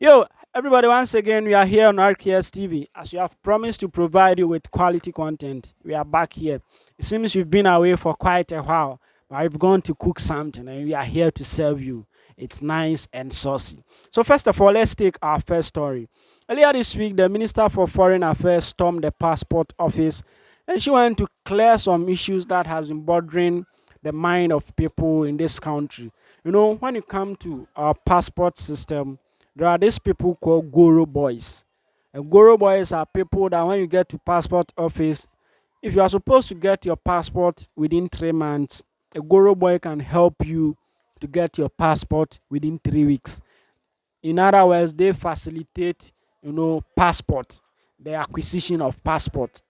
Yo, everybody, once again, we are here on RKS TV. As you have promised to provide you with quality content, we are back here. It seems we've been away for quite a while, but I've gone to cook something and we are here to serve you. It's nice and saucy. So, first of all, let's take our first story. Earlier this week, the Minister for Foreign Affairs stormed the passport office and she went to clear some issues that has been bothering the mind of people in this country. You know, when you come to our passport system, there are these people called Goro boys. And Goro boys are people that when you get to passport office, if you are supposed to get your passport within 3 months, a Goro boy can help you to get your passport within 3 weeks. In other words, they facilitate, passport, the acquisition of passport.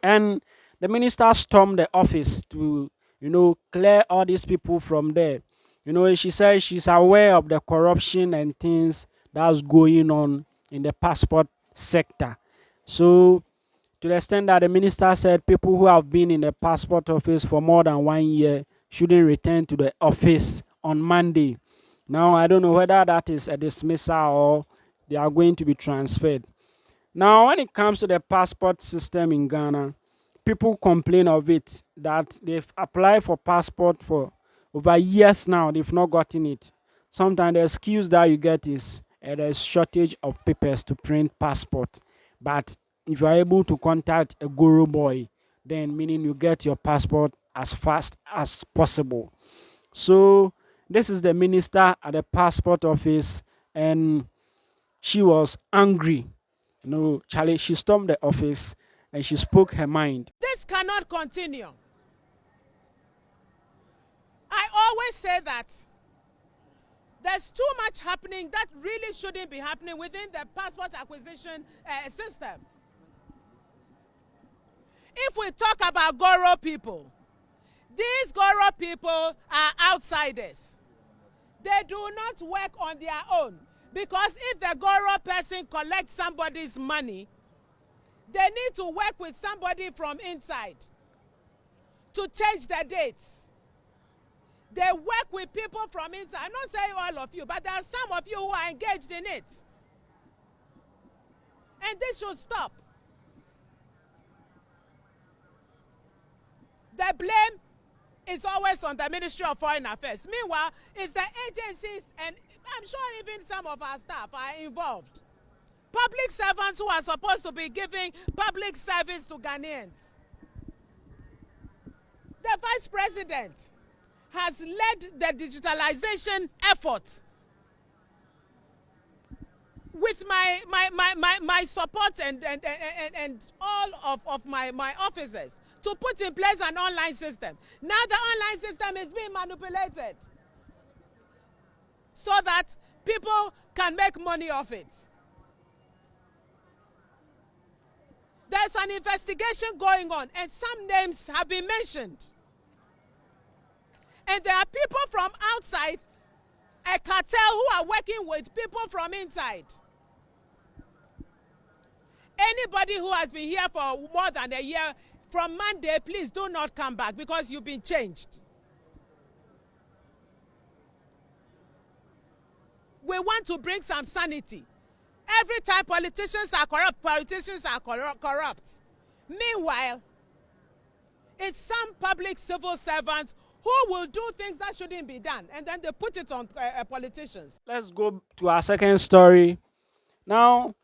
And the minister stormed the office to, clear all these people from there. She says she's aware of the corruption and things that's going on in the passport sector. So, to the extent that the minister said people who have been in the passport office for more than 1 year shouldn't return to the office on Monday. Now, I don't know whether that is a dismissal or they are going to be transferred. Now, when it comes to the passport system in Ghana, people complain of it that they've applied for passport for over years now, they've not gotten it. Sometimes the excuse that you get is there's shortage of papers to print passport. But if you are able to contact a Guru boy, then meaning you get your passport as fast as possible. So this is the minister at the passport office, and she was angry. Charlie, she stormed the office and she spoke her mind. This cannot continue. I always say that there's too much happening that really shouldn't be happening within the passport acquisition system. If we talk about Goro people, these Goro people are outsiders. They do not work on their own, because if the Goro person collects somebody's money, they need to work with somebody from inside to change the dates. They work with people from inside. I'm not saying all of you, but there are some of you who are engaged in it. And this should stop. The blame is always on the Ministry of Foreign Affairs. Meanwhile, it's the agencies, and I'm sure even some of our staff are involved. Public servants who are supposed to be giving public service to Ghanaians. The Vice President has led the digitalization efforts with my support and all of my officers to put in place an online system. Now the online system is being manipulated so that people can make money off it. There's an investigation going on and some names have been mentioned. And there are people from outside, a cartel who are working with people from inside. Anybody who has been here for more than a year, from Monday, please do not come back because you've been changed. We want to bring some sanity. Every time politicians are corrupt. Meanwhile, it's some public civil servants who will do things that shouldn't be done, and then they put it on politicians. Let's go to our second story. Now,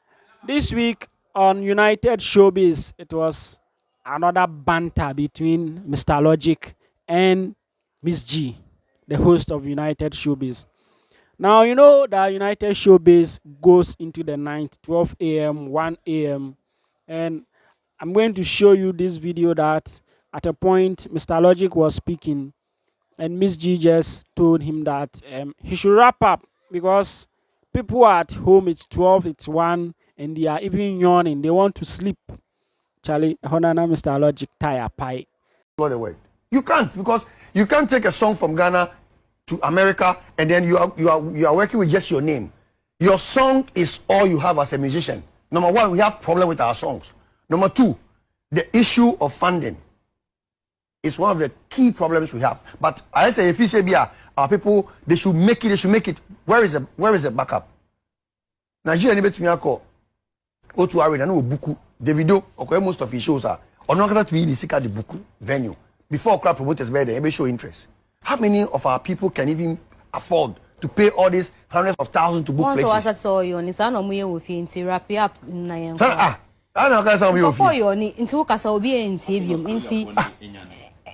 this week on United Showbiz, it was another banter between Mr. Logic and Miss G, the host of United Showbiz. Now, you know that United Showbiz goes into the night, 12 a.m., 1 a.m. And I'm going to show you this video that at a point, Mr. Logic was speaking and Miss G just told him that he should wrap up because people are at home, it's 12, it's 1, and they are even yawning. They want to sleep. Charlie, Honana, Mr. Logic, tire pie. What the word? You can't, because you can't take a song from Ghana to America and then you are working with just your name. Your song is all you have as a musician. Number one, we have problem with our songs. Number two, the issue of funding is one of the key problems we have. But I say, if you say, our people, they should make it. Where is the backup? Nigeria ni betumi akọ O2 Arena na obuku Davido okoye most of his shows are on one to be sika the buku venue before crowd promoters be there show interest. How many of our people can even afford to pay all these hundreds of thousands to book places? Once I saw you on sana mu ye wo fi nti wrap up na yen. I know guys some you. For you ni nti wo kasa obi enti biom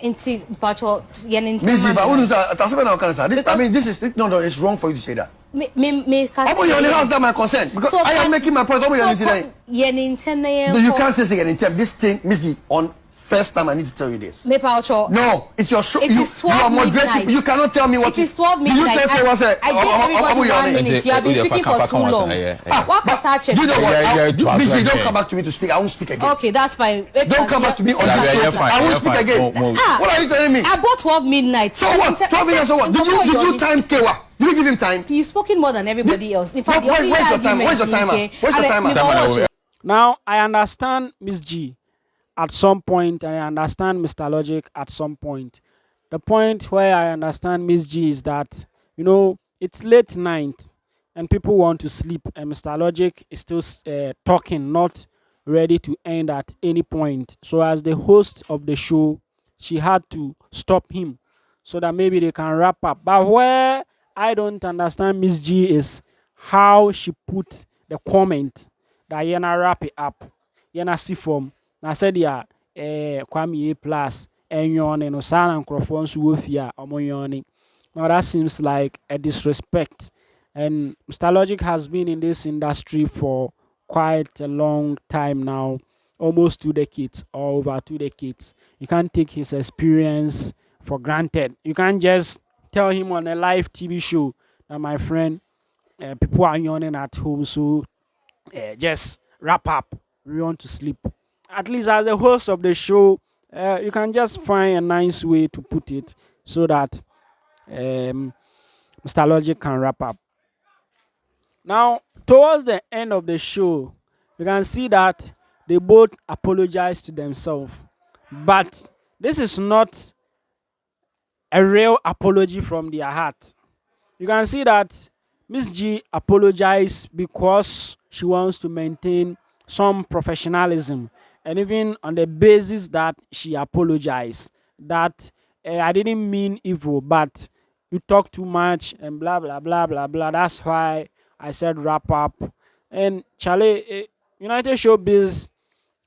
nti pacho yen nti. Missy, but who knows? I mean, this is no, it's wrong for you to say that. Me kasa. Open your house, that my concern because so I am making my point. Open your today. Yen ntem na yen. No, you can't say yen ntem. This thing, Missy, on first time I need to tell you this. Me pacho. No, it's your show. It is 12 you are moderating. You cannot tell me what. It is 12 midnight. You tell me what's it? I gave everybody 1 minute. You have been speaking for too long. What kasa? You know what? Missy, don't come back to me to speak. I won't speak again. Okay, that's fine. Don't come back to me on this show. I won't speak again. What are you telling me? I bought 12 midnight. So what? 12 minutes. So what? Did you time Kewa? Did you give him time? You've spoken more than everybody else. In fact, where's your timer? Where's the timer? Now I understand Miss G at some point, and I understand Mr. Logic at some point. The point where I understand Miss G is that, you know, it's late night and people want to sleep, and Mr. Logic is still talking, not ready to end at any point. So as the host of the show, she had to stop him so that maybe they can wrap up. But where I don't understand Miss G is how she put the comment that Yena wrap it up. Yena see from na said ya Kwame A plus enyon no sana microphone so wofia omoyoni. Now that seems like a disrespect, and Mr. Logic has been in this industry for quite a long time now, almost 2 decades or over 2 decades. You can't take his experience for granted. You can't just tell him on a live TV show that, my friend, people are yawning at home, so just wrap up. We want to sleep. At least as a host of the show, you can just find a nice way to put it so that Mr. Logic can wrap up. Now, towards the end of the show, you can see that they both apologize to themselves. But this is not a real apology from their heart. You can see that Miss G apologized because she wants to maintain some professionalism, and even on the basis that she apologized, that I didn't mean evil, but you talk too much and blah blah blah blah blah. That's why I said wrap up. And Charlie, United Showbiz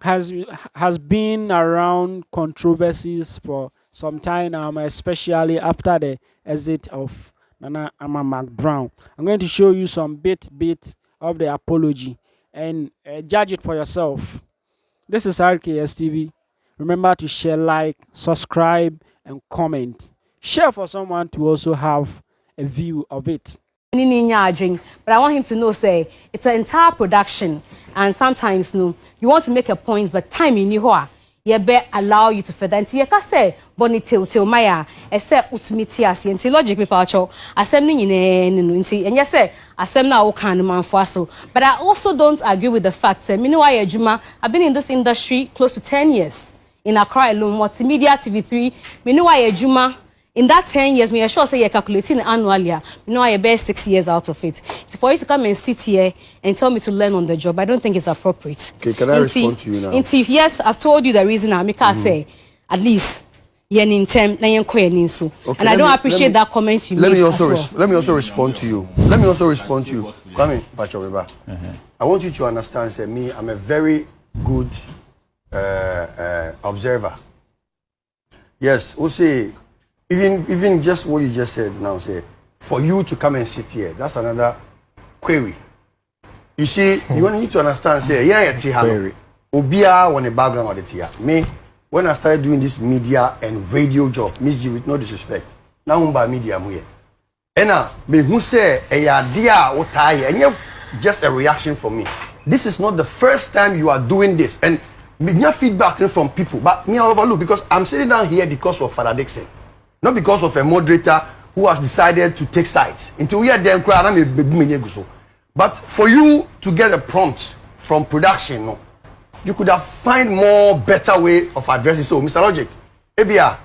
has been around controversies for some time now, especially after the exit of Nana Ama McBrown. I'm going to show you some bit of the apology and judge it for yourself. This is RKS TV. Remember to share, like, subscribe, and comment. Share for someone to also have a view of it. But I want him to know, say, it's an entire production, and sometimes you want to make a point, but time in you you better allow you to further. And you can say, Bonnie till Maya, except Utmitias, and logic people, assembling in and yes, assemble now kind of man for so. But I also don't agree with the fact that meanwhile, Juma, I've been in this industry close to 10 years in Accra alone, multimedia TV3, meanwhile, Juma. In that 10 years, me sure say you're calculating annually. You know, I bear 6 years out of it. It's for you to come and sit here and tell me to learn on the job. I don't think it's appropriate. Okay, can I respond to you now? Yes, I've told you the reason. I make say at least and I don't appreciate that comment you made. Let me also respond to you. Kwame Pachoweba. I want you to understand, say me, I'm a very good observer. Yes, we'll say. Even just what you just said now, say, for you to come and sit here, that's another query. You see, you need to understand, say, yeah, Tihano. Obia on the background of the Tia. Me, when I started doing this media and radio job, Miss G, with no disrespect, now I'm by media muye. And me who say, dia otai, and just a reaction from me. This is not the first time you are doing this. And me feedback from people, but me I overlook because I'm sitting down here because of Father Dixon. Not because of a moderator who has decided to take sides. Until we are then but for you to get a prompt from production, you could have find more better way of addressing. So, Mr. Logic, Ebia,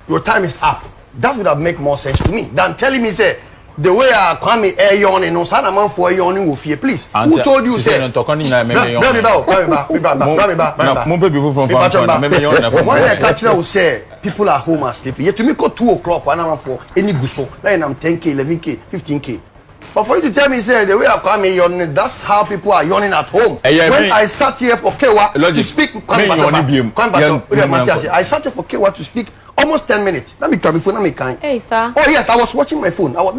your time is up. That would have made more sense to me than telling me, say, the way I Kwame Ayon no sana man for Ayon wo fie please. Who told you say? No talk on na me me yon. Mo be people from farm me yon na. When I catch now say people are home asleep. Yet to me go 2 o'clock when I'm for any guso. Then I'm 10k, 11k, 15k. But for you to tell me, say the way I come yawning, that's how people are yawning at home. When I sat here for Kewa to speak, I sat here for Kewa to speak almost 10 minutes. Let me try my phone. Let me kind. Hey, sir. Oh yes, I was watching my phone. I was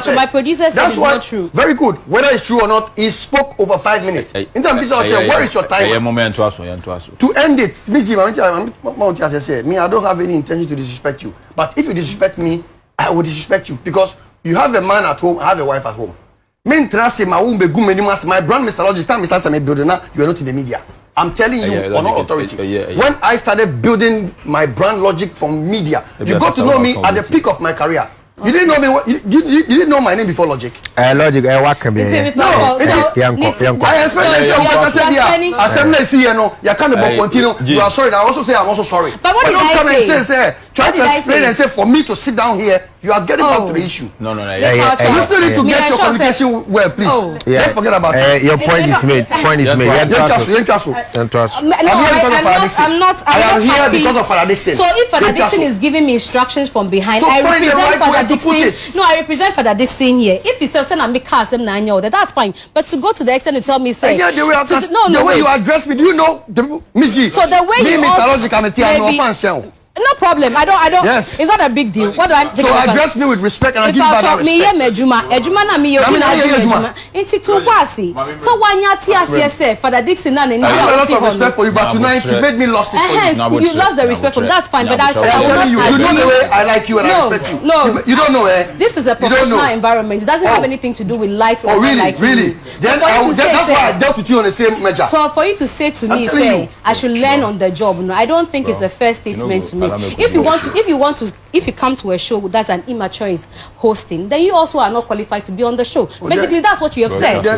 so my producer said it's not true. Very good. Whether it's true or not, he spoke over 5 minutes. In terms of say, where is your time? To end it, me, I don't have any intention to disrespect you. But if you disrespect me, I will disrespect you because you have a man at home, I have a wife at home. My brand, Mr. Logic, time Mr. Same building now, you are not in the media. I'm telling you on all authority. When I started building my brand Logic from media, you got to know me at the peak of my career. You didn't know me. You didn't know my name before Logic. Logic, what can be? No, I expect assembly see you know. You can't continue. You are sorry. I also say I'm also sorry. But what did I say? Try to explain and say for me to sit down here, you are getting back to the issue. No. You still need to get your communication well, please. Let's forget about it. Your point is made. I'm here because of Father Dixon. So if Father Dixon is giving me instructions from behind, I represent Father Dixon. No, I represent Father Dixon here. If he says send a make cars, that's fine. But to go to the extent to tell me say, the way you address me, do you know, Miss G? So the way you also no problem. I don't. Yes. It's not a big deal. What do I think? So address me with respect and I give you back that respect. So when you TSS, Father Dixon and I have a lot of respect for you, but tonight you made me lost it for you. You lost the respect from that's fine. But I'm telling you, you know the way I like you and I respect you. No, you don't know, eh? This is a professional environment. It doesn't have anything to do with likes or like really. Then that's why I dealt with you on the same measure. So for you to say to me, say I should learn on the job, no, I don't think it's a fair statement to me. If you come to a show that's an immature hosting, then you also are not qualified to be on the show. Basically, that's what you have said. So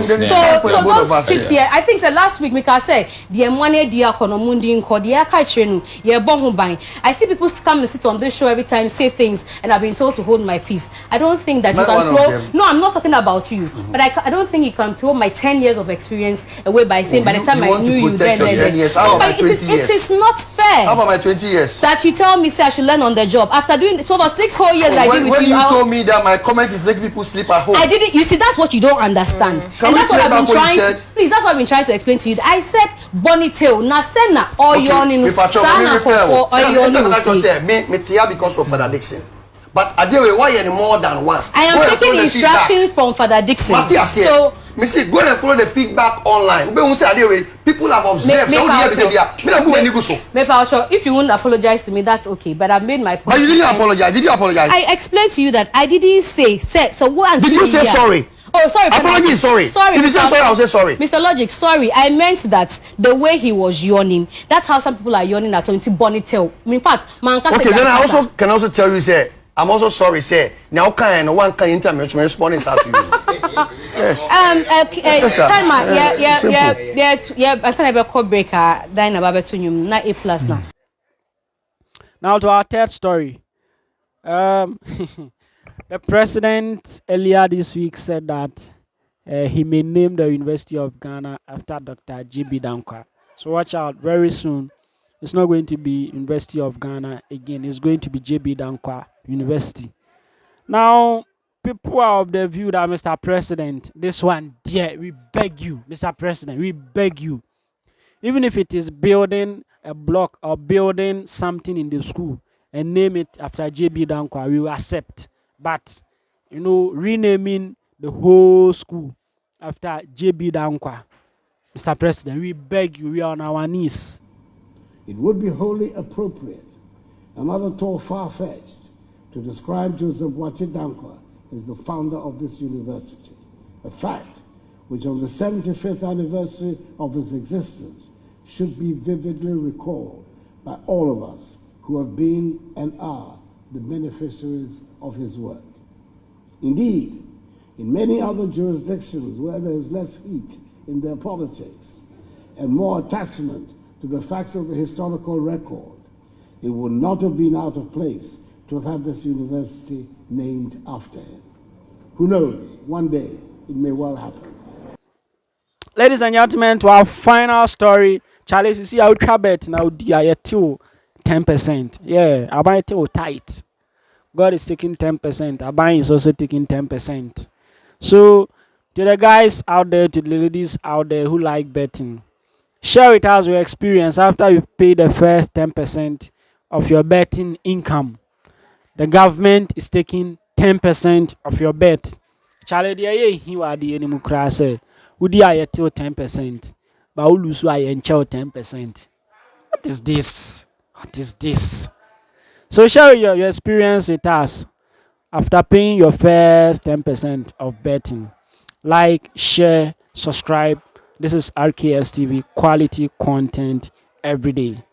don't sit here. I think last week Mika said the money diakonomundi nko the akachenu ye bonhuban. I see people come and sit on this show every time, say things, and I've been told to hold my peace. I don't think that you can throw. No, I'm not talking about you, but I don't think you can throw my 10 years of experience away by saying by the time I knew you then. It is not fair. How about my 20 years? That you tell me say I should learn on the job after doing this over 6 whole years. I did with when you told me that my comment is making people sleep at home. I didn't. You see, that's what you don't understand. And that's what I've been trying to. Please, that's what I've been trying to explain to you. I said Bonnie tail. Na sena or yoni. Sana for or yoni. Me tia because of Father Dixon. But I deal with why any more than once. I am taking instructions from Father Dixon. So. Missy, go and follow the feedback online. People have observed. If you won't apologize to me, that's okay. But I've made my point. But you didn't apologize. Did you apologize? I explained to you that I didn't say. So what? Did you say sorry? Oh, sorry. Apology, sorry. Sorry. If you say sorry, I'll say sorry. Mr. Logic, sorry. I meant that the way he was yawning, that's how some people are yawning at 20 bonny tail. In fact, okay, then I can also tell you, say, I'm also sorry, say, now can one can intermediate responding to you. Yes. I said I call breaker, then about to you, not A+ now. Now to our third story. The president earlier this week said that he may name the University of Ghana after Dr. J.B. Danquah. So watch out, very soon. It's not going to be University of Ghana again. It's going to be J.B. Danquah University. Now, people are of the view that Mr. President, this one, dear, we beg you, Mr. President, we beg you. Even if it is building a block or building something in the school and name it after J.B. Danquah, we will accept. But, renaming the whole school after J.B. Danquah, Mr. President, we beg you, we are on our knees. It would be wholly appropriate and not at all far-fetched to describe Joseph Boakai Danquah as the founder of this university, a fact which on the 75th anniversary of his existence should be vividly recalled by all of us who have been and are the beneficiaries of his work. Indeed, in many other jurisdictions where there is less heat in their politics and more attachment to the facts of the historical record, it would not have been out of place to have had this university named after him. Who knows? One day it may well happen. Ladies and gentlemen, to our final story. Charlie, you see how bet now dia 10%. Yeah, Aban too tight. God is taking 10%. Aban is also taking 10%. So to the guys out there, to the ladies out there who like betting, share with us your experience after you pay the first 10% of your betting income. The government is taking 10% of your bet. Charlie, he was the enemy crash. Would you 10%? But who lose 10%? What is this? What is this? So share your experience with us after paying your first 10% of betting. Like, share, subscribe. This is RKS TV, quality content every day.